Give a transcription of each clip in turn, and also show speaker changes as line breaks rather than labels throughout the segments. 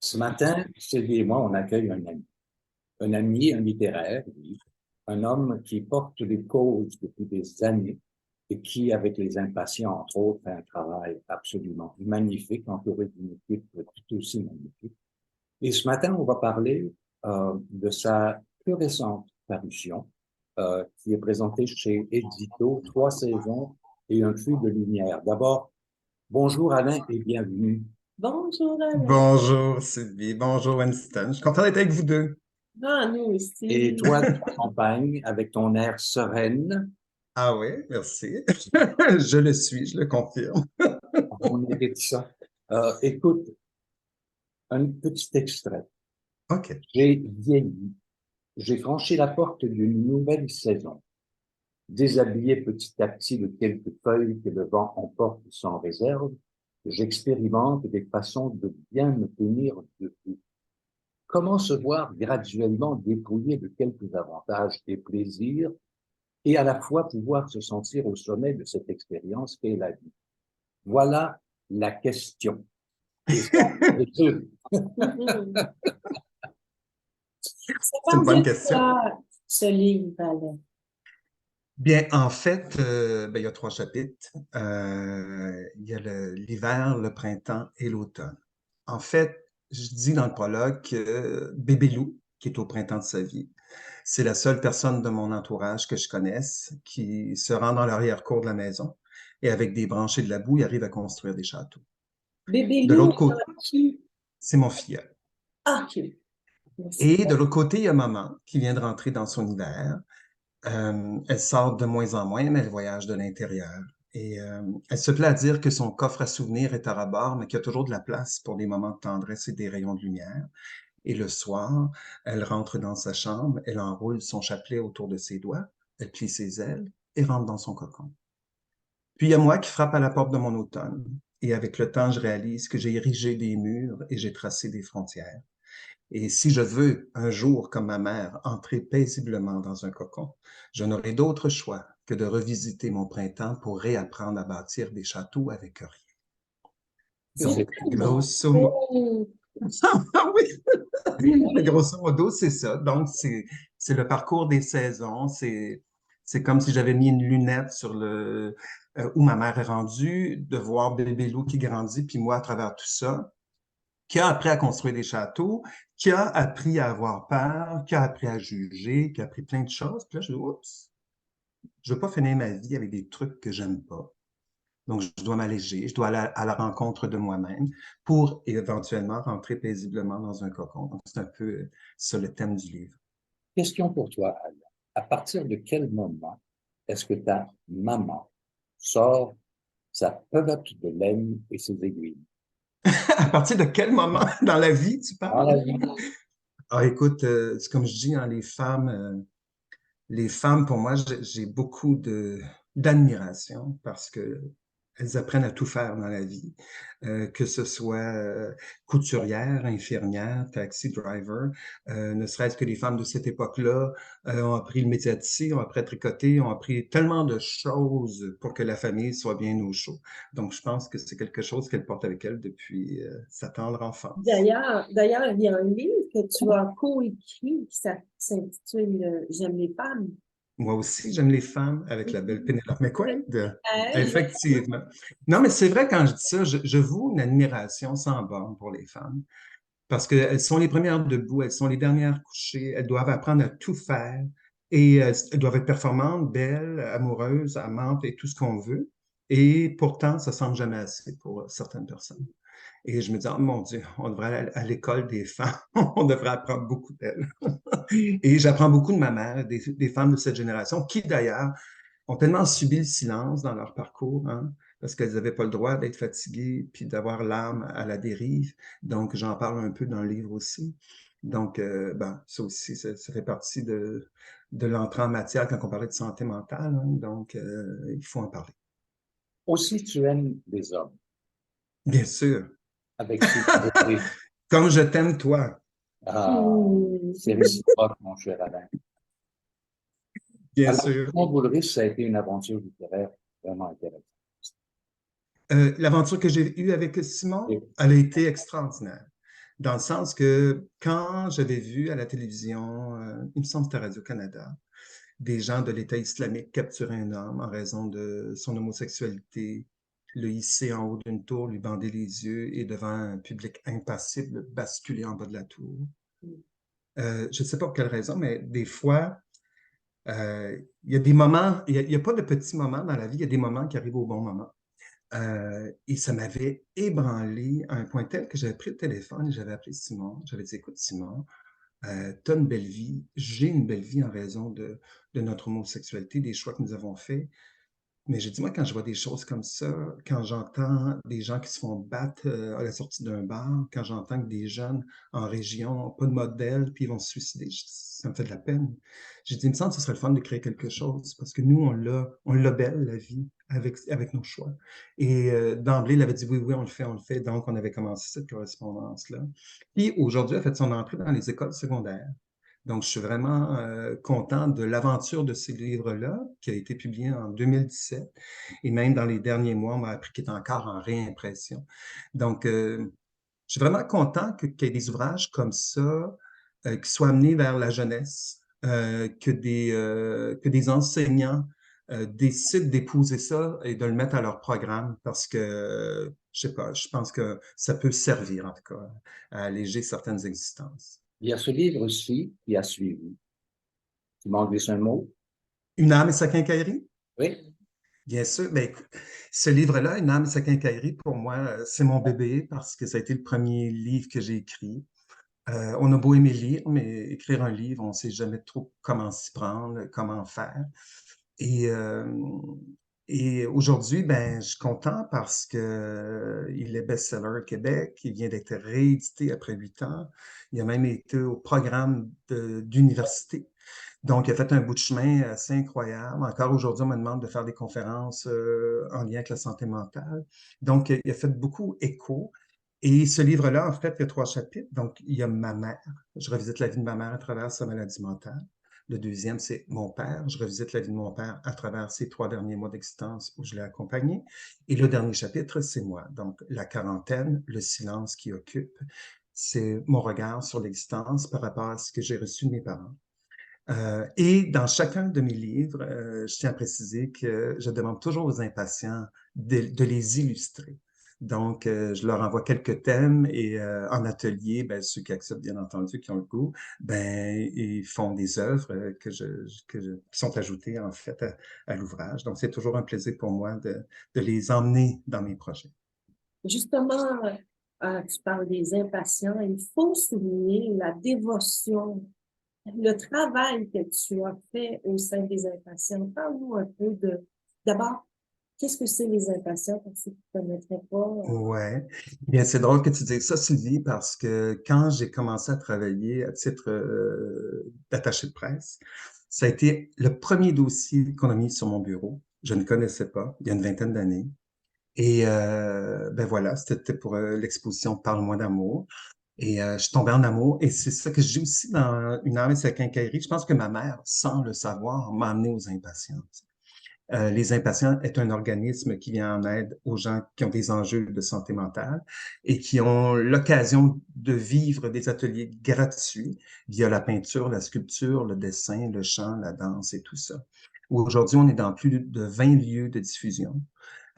Ce matin, Sylvie et moi, on accueille un ami, un littéraire, oui, un homme qui porte des causes depuis des années et qui, avec les impatients, entre autres, fait un travail absolument magnifique, entouré d'une équipe tout aussi magnifique. Et ce matin, on va parler de sa plus récente parution, qui est présentée chez Édito, 3 saisons et un flux de lumière. D'abord, bonjour Alain et bienvenue.
Bonjour Alain.
Bonjour Sylvie, bonjour Winston. Je suis content d'être avec vous deux.
Ah, nous
Et
aussi.
toi, tu accompagnes avec ton air sereine.
Ah oui, merci. Je le suis, je le confirme.
On mérite ça. Écoute, un petit extrait.
OK.
J'ai vieilli. J'ai franchi la porte d'une nouvelle saison. Déshabillé petit à petit de quelques feuilles que le vent emporte sans réserve, j'expérimente des façons de bien me tenir debout. Comment se voir graduellement dépouillé de quelques avantages et plaisirs et à la fois pouvoir se sentir au sommet de cette expérience qu'est la vie? Voilà la question. Et ça, c'est sûr.
Mhm. Ça
C'est une
parle
bonne
de
question.
quoi, ce livre, Alain?
Bien, en fait, il y a 3 chapitres. Il y a l'hiver, le printemps et l'automne. En fait, je dis dans le prologue que Bébé Lou, qui est au printemps de sa vie, c'est la seule personne de mon entourage que je connaisse qui se rend dans l'arrière-cour de la maison et avec des branches et de la boue, il arrive à construire des châteaux.
Bébé
De
loup,
l'autre côté,
qui?
c'est mon filleul.
Ah, ok. Merci.
Et de l'autre côté, il y a maman qui vient de rentrer dans son hiver. Elle sort de moins en moins, mais elle voyage de l'intérieur. Et elle se plaît à dire que son coffre à souvenirs est à ras-bord, mais qu'il y a toujours de la place pour des moments de tendresse et des rayons de lumière. Et le soir, elle rentre dans sa chambre, elle enroule son chapelet autour de ses doigts, elle plie ses ailes et rentre dans son cocon. Puis il y a moi qui frappe à la porte de mon automne. Et avec le temps, je réalise que j'ai érigé des murs et j'ai tracé des frontières. Et si je veux, un jour, comme ma mère, entrer paisiblement dans un cocon, je n'aurai d'autre choix que de revisiter mon printemps pour réapprendre à bâtir des châteaux avec rien.
C'est
Donc,
tellement beau.
Ah oui, grosso modo, c'est ça. Donc, c'est le parcours des saisons. C'est comme si j'avais mis une lunette sur où ma mère est rendue, de voir bébé loup qui grandit, puis moi, à travers tout ça, qui a appris à construire des châteaux, qui a appris à avoir peur, qui a appris à juger, qui a appris plein de choses. Puis là, je dis, oups, je veux pas finir ma vie avec des trucs que j'aime pas. Donc, je dois m'alléger, je dois aller à la rencontre de moi-même pour éventuellement rentrer paisiblement dans un cocon. Donc, c'est un peu ça le thème du livre.
Question pour toi, Alain. À partir de quel moment est-ce que ta maman sort sa pelote de laine et ses aiguilles?
À partir de quel moment dans la vie tu
Dans
parles?
la vie.
Ah, écoute, c'est comme je dis, hein, les femmes, pour moi, j'ai beaucoup d'admiration parce que elles apprennent à tout faire dans la vie, que ce soit couturière, infirmière, taxi driver, ne serait-ce que les femmes de cette époque-là ont appris le métier à tisser, ont appris à tricoter, ont appris tellement de choses pour que la famille soit bien au chaud. Donc, je pense que c'est quelque chose qu'elle porte avec elle depuis sa tendre enfance.
D'ailleurs, il y a un livre que tu as coécrit qui s'intitule J'aime les femmes.
Moi aussi, j'aime les femmes avec la belle Pénélope McQuaid.
Hey,
Effectivement. Non, mais c'est vrai quand je dis ça, je voue une admiration sans borne pour les femmes parce qu'elles sont les premières debout, elles sont les dernières couchées, elles doivent apprendre à tout faire et elles doivent être performantes, belles, amoureuses, amantes et tout ce qu'on veut. Et pourtant, ça semble jamais assez pour certaines personnes. Et je me dis, oh mon Dieu, on devrait aller à l'école des femmes, on devrait apprendre beaucoup d'elles. Et j'apprends beaucoup de ma mère, des femmes de cette génération, qui d'ailleurs ont tellement subi le silence dans leur parcours, hein, parce qu'elles n'avaient pas le droit d'être fatiguées puis d'avoir l'âme à la dérive. Donc, j'en parle un peu dans le livre aussi. Donc, ben, ça aussi, ça fait partie de l'entrée en matière quand on parlait de santé mentale. Hein, donc, il faut en parler.
Aussi, tu aimes les hommes,
Bien sûr.
avec qui
Comme je t'aime, toi.
ah,
hmm.
c'est réciproque, mon cher Alain.
Bien
Alors,
sûr.
Simon Boulris, ça a été une aventure littéraire vraiment intéressante.
L'aventure que j'ai eue avec Simon,
Et
elle a été extraordinaire. dans le sens que quand j'avais vu à la télévision, il me semble que c'était Radio-Canada, des gens de l'État islamique capturer un homme en raison de son homosexualité, le hisser en haut d'une tour, lui bander les yeux et devant un public impassible, basculer en bas de la tour. Je ne sais pas pour quelle raison, mais des fois, il y a des moments, il n'y a pas de petits moments dans la vie, il y a des moments qui arrivent au bon moment. Et ça m'avait ébranlé à un point tel que j'avais pris le téléphone et j'avais appelé Simon. J'avais dit, écoute, Simon, tu as une belle vie, j'ai une belle vie en raison de notre homosexualité, des choix que nous avons faits. Mais j'ai dit, moi, quand je vois des choses comme ça, quand j'entends des gens qui se font battre à la sortie d'un bar, quand j'entends que des jeunes en région n'ont pas de modèle, puis ils vont se suicider, ça me fait de la peine. J'ai dit, il me semble que ce serait le fun de créer quelque chose, parce que nous, on l'a belle, la vie, avec nos choix. Et d'emblée, il avait dit, oui, oui, on le fait, on le fait. Donc, on avait commencé cette correspondance-là. Puis aujourd'hui, elle a fait son entrée dans les écoles secondaires. Donc, je suis vraiment content de l'aventure de ce livre-là, qui a été publié en 2017. Et même dans les derniers mois, on m'a appris qu'il est encore en réimpression. Donc, je suis vraiment content qu'il y ait des ouvrages comme ça qui soient amenés vers la jeunesse, que des enseignants décident d'épouser ça et de le mettre à leur programme parce que, je sais pas, je pense que ça peut servir, en tout cas, à alléger certaines existences.
Il y a ce livre-ci qui a suivi. Tu m'en glisses un mot?
Une âme et sa quincaillerie?
Oui.
Bien sûr. Ben, écoute, ce livre-là, Une âme et sa quincaillerie, pour moi, c'est mon bébé parce que ça a été le premier livre que j'ai écrit. On a beau aimer lire, mais écrire un livre, on ne sait jamais trop comment s'y prendre, comment faire. Et, euh, et aujourd'hui, ben, je suis content parce que il est best-seller au Québec. Il vient d'être réédité après 8 ans. Il a même été au programme d'université. Donc, il a fait un bout de chemin assez incroyable. Encore aujourd'hui, on me demande de faire des conférences en lien avec la santé mentale. Donc, il a fait beaucoup écho. Et ce livre-là, en fait, il y a 3 chapitres. Donc, il y a ma mère. Je revisite la vie de ma mère à travers sa maladie mentale. Le deuxième, c'est mon père. Je revisite la vie de mon père à travers ses 3 derniers mois d'existence où je l'ai accompagné. Et le dernier chapitre, c'est moi. Donc, la quarantaine, le silence qui occupe, c'est mon regard sur l'existence par rapport à ce que j'ai reçu de mes parents. Et dans chacun de mes livres, je tiens à préciser que je demande toujours aux impatients de les illustrer. Donc, je leur envoie quelques thèmes et en atelier, ben, ceux qui acceptent, bien entendu, qui ont le goût, ben, ils font des œuvres qui sont ajoutées, en fait, à l'ouvrage. Donc, c'est toujours un plaisir pour moi de les emmener dans mes projets.
Justement, tu parles des impatients. Il faut souligner la dévotion, le travail que tu as fait au sein des impatients. Parle-nous un peu d'abord, qu'est-ce que c'est les impatients pour ceux qui ne connaîtraient pas?
Ouais. Bien, c'est drôle que tu dises ça, Sylvie, parce que quand j'ai commencé à travailler à titre d'attaché de presse, ça a été le premier dossier qu'on a mis sur mon bureau. Je ne connaissais pas, il y a une vingtaine d'années. Et ben voilà, c'était pour l'exposition Parle-moi d'amour. Et je suis tombé en amour. Et c'est ça que j'ai aussi dans Une âme et sa quincaillerie. Je pense que ma mère, sans le savoir, m'a amené aux impatients. Les Impatients est un organisme qui vient en aide aux gens qui ont des enjeux de santé mentale et qui ont l'occasion de vivre des ateliers gratuits via la peinture, la sculpture, le dessin, le chant, la danse et tout ça. Aujourd'hui, on est dans plus de 20 lieux de diffusion.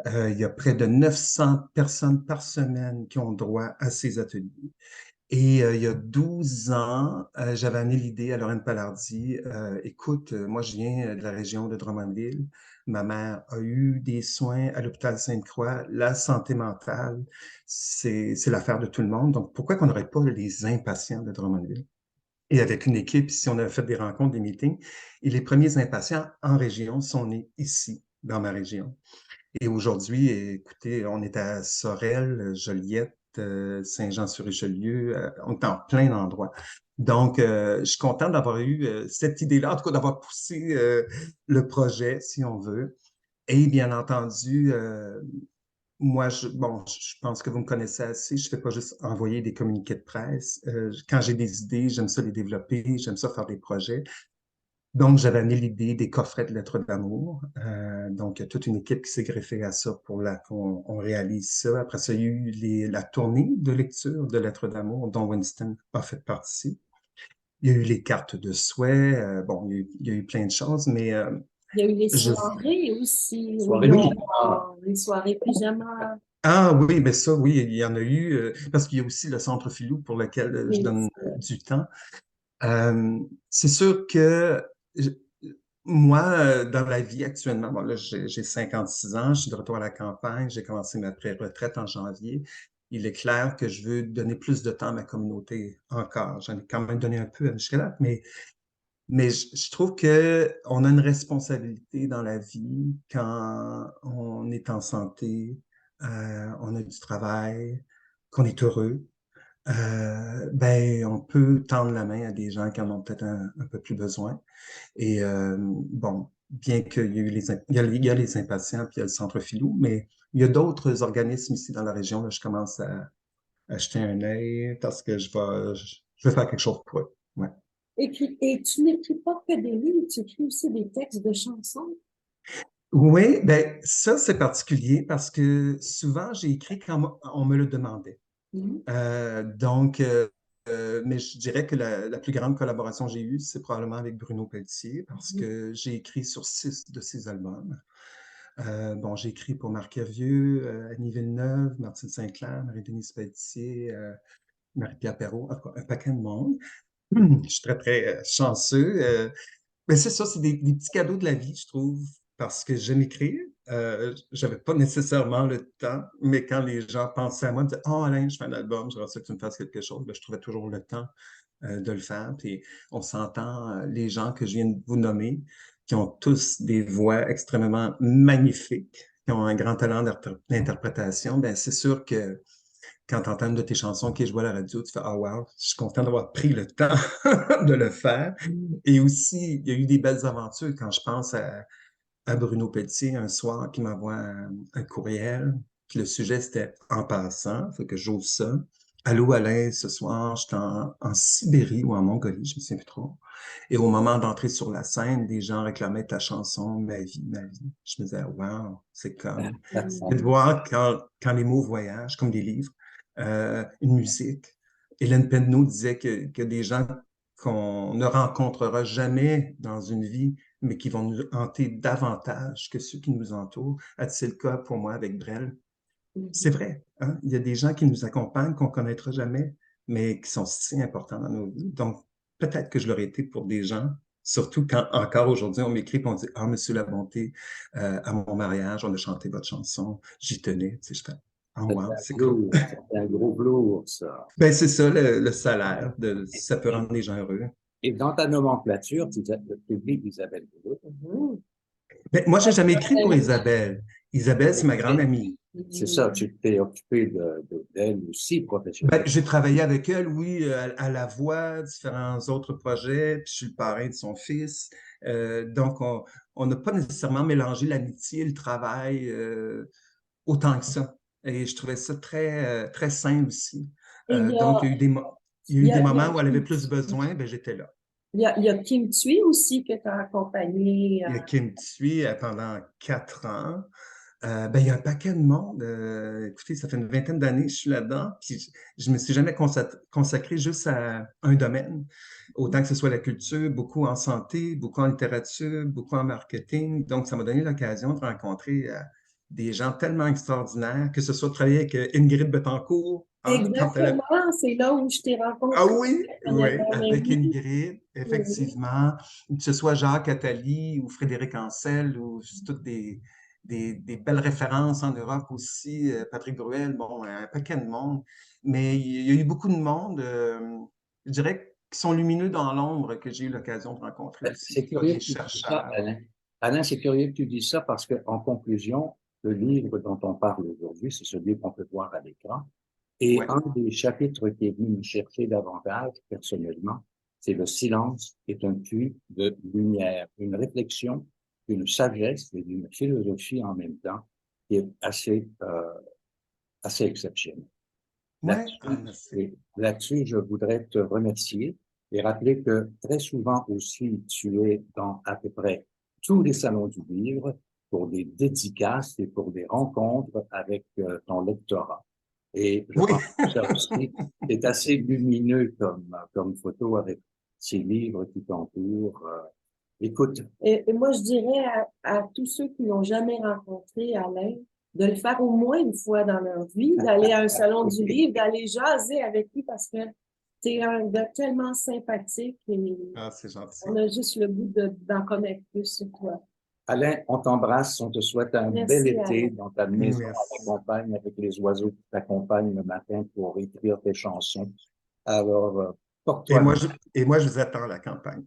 Il y a près de 900 personnes par semaine qui ont droit à ces ateliers. Et il y a 12 ans, j'avais amené l'idée à Lorraine Palardi. Écoute, moi, je viens de la région de Drummondville. Ma mère a eu des soins à l'hôpital Sainte-Croix. La santé mentale, c'est l'affaire de tout le monde. Donc, pourquoi qu'on n'aurait pas les impatients de Drummondville? Et avec une équipe, si on a fait des rencontres, des meetings, et les premiers impatients en région sont nés ici, dans ma région. Et aujourd'hui, écoutez, on est à Sorel, Joliette, Saint-Jean-sur-Richelieu, on est en plein d'endroits. Donc, je suis content d'avoir eu cette idée-là, en tout cas d'avoir poussé le projet, si on veut. Et bien entendu, moi, bon, je pense que vous me connaissez assez. Je ne fais pas juste envoyer des communiqués de presse. Quand j'ai des idées, j'aime ça les développer, j'aime ça faire des projets. Donc, j'avais amené l'idée des coffrets de lettres d'amour. Donc, il y a toute une équipe qui s'est greffée à ça pour qu'on on réalise ça. Après ça, il y a eu la tournée de lecture de lettres d'amour dont Winston a fait partie. Il y a eu les cartes de souhait. Bon, il y a eu plein de choses, mais
Il y a eu les
je...
soirées aussi, où
Soirée
il y
Oui,
a les soirées pyjama.
ah oui, mais ça, oui, il y en a eu, parce qu'il y a aussi le Centre Filou pour lequel je
Oui,
donne du temps. C'est sûr que je- moi, dans la vie actuellement, bon, là, j'ai 56 ans, je suis de retour à la campagne, j'ai commencé ma pré-retraite en janvier. Il est clair que je veux donner plus de temps à ma communauté encore. J'en ai quand même donné un peu à Michelet, mais je trouve que on a une responsabilité dans la vie quand on est en santé, on a du travail, qu'on est heureux. Ben, on peut tendre la main à des gens qui en ont peut-être un peu plus besoin. Et bon, bien qu'il y ait eu il y a les impatients, puis il y a le Centre Filou, mais il y a d'autres organismes ici dans la région. Là, je commence à jeter un œil parce que je vais faire quelque chose pour eux. Ouais.
Et tu n'écris pas que des livres, tu écris aussi des textes de chansons.
Oui, ben ça c'est particulier parce que souvent j'ai écrit quand on me le demandait.
Mhm.
Mais je dirais que la plus grande collaboration que j'ai eue, c'est probablement avec Bruno Pelletier parce
Mhm.
que j'ai écrit sur 6 de ses albums. Bon, j'ai écrit pour Marc Hervieux, Annie Villeneuve, Martine Saint-Clair, Marie-Denise Pelletier, Marie-Pierre Perrault, en tout cas, un paquet de monde. Je suis très, très chanceux. Mais c'est ça, c'est des petits cadeaux de la vie, je trouve, parce que j'aime écrire. J'avais pas nécessairement le temps, mais quand les gens pensaient à moi, ils me disaient, oh Alain, je fais un album, j'aimerais ça que tu me fasses quelque chose. Ben, je trouvais toujours le temps de le faire. Puis on s'entend, les gens que je viens de vous nommer, qui ont tous des voix extrêmement magnifiques, qui ont un grand talent d'interprétation, ben c'est sûr que quand tu entends une de tes chansons qui est jouée à la radio, tu fais ah wow, je suis content d'avoir pris le temps de le faire. Et aussi, il y a eu des belles aventures quand je pense à Bruno Pelletier un soir qui m'envoie un courriel. Puis le sujet, c'était en passant, faut que j'ouvre ça. Allô Alain, ce soir, j'étais en Sibérie ou en Mongolie, je me souviens plus trop. Et au moment d'entrer sur la scène, des gens réclamaient ta chanson, ma vie, ma vie. Je me disais, wow, c'est comme, de
Mhm.
voir quand les mots voyagent, comme des livres, une musique. Hélène Penneau disait que des gens qu'on ne rencontrera jamais dans une vie, mais qui vont nous hanter davantage que ceux qui nous entourent. C'est le cas pour moi avec Brel. C'est
Mhm.
vrai, hein? Il y a des gens qui nous accompagnent, qu'on ne connaîtra jamais, mais qui sont si importants dans nos vies. Donc, peut-être que je l'aurais été pour des gens, surtout quand encore aujourd'hui, on m'écrit et on dit « Ah, Monsieur La Bonté, à mon mariage, on a chanté votre chanson, j'y tenais. » Tu sais, je fais « Ah, wow, c'est cool. »
C'est un gros velours, ça.
Ben, c'est ça, le salaire, ça peut rendre les gens heureux.
Et dans ta nomenclature, tu publies Isabelle Boulot.
Mhm.
Ben, moi, j'ai jamais écrit pour Isabelle. Isabelle, c'est ma grande amie.
C'est ça, tu t'es occupé d'elle aussi
Ben,
professionnellement.
j'ai travaillé avec elle, oui, à la voix, différents autres projets, puis je suis le parrain de son fils. Donc, on n'a pas nécessairement mélangé l'amitié et le travail autant que ça. Et je trouvais ça très, très sain aussi.
Et
Donc, il y a eu des
il y a
moments où elle avait plus besoin, ben, j'étais là.
il y a Kim Thuy aussi que tu as accompagné.
Il y a Kim Thuy pendant 4 ans. Ben, il y a un paquet de monde. Écoutez, ça fait une vingtaine d'années que je suis là-dedans, puis je me suis jamais consacré juste à un domaine, autant que ce soit la culture, beaucoup en santé, beaucoup en littérature, beaucoup en marketing. Donc, ça m'a donné l'occasion de rencontrer des gens tellement extraordinaires, que ce soit de travailler avec Ingrid Betancourt, hein, quand elle a...
Exactement, c'est là où je t'ai
Ah
rencontré.
oui,
Je connais
oui,
ton
avec
ami.
Ingrid,
Oui.
effectivement, que ce soit Jacques Attali ou Frédéric Ancel, ou c'est toutes des belles références en Europe aussi, Patrick Bruel, bon, un paquet de monde. Mais il y a eu beaucoup de monde, je dirais, qui sont lumineux dans l'ombre que j'ai eu l'occasion de rencontrer aussi.
C'est
Là,
curieux
des
que tu dises ça,
chercheurs.
Alain. Alain, c'est curieux que tu dises ça parce que, en conclusion, le livre dont on parle aujourd'hui, c'est celui qu'on peut voir à l'écran. Et
Ouais,
un des chapitres qui est venu me chercher davantage, personnellement, c'est le silence est un puits de lumière, une réflexion, une sagesse et une philosophie en même temps qui est assez exceptionnelle.
ouais, ah,
Là-dessus,
merci.
là-dessus, je voudrais te remercier Et rappelez que très souvent aussi, tu es dans à peu près tous les salons du livre pour des dédicaces et pour des rencontres avec ton lectorat. Et je
Oui.
pense que ça aussi est assez lumineux comme photo avec ces livres qui t'entourent. Écoute,
Et moi, je dirais à tous ceux qui n'ont jamais rencontré Alain, de le faire au moins une fois dans leur vie, d'aller à un salon du livre, d'aller jaser avec lui parce que t'es un gars tellement sympathique et
Ah, c'est gentil.
on a juste le goût d'en connaître plus sur toi.
Alain, on t'embrasse, on te souhaite un bel
Merci,
été
Alain.
dans ta maison à la
Merci.
campagne avec les oiseaux qui t'accompagnent le matin pour écrire tes chansons. Alors,
Et
porte-toi
moi,
bien.
je vous attends à la campagne.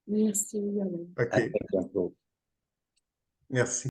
Merci, Alain.
À
OK.
très bientôt.
Merci.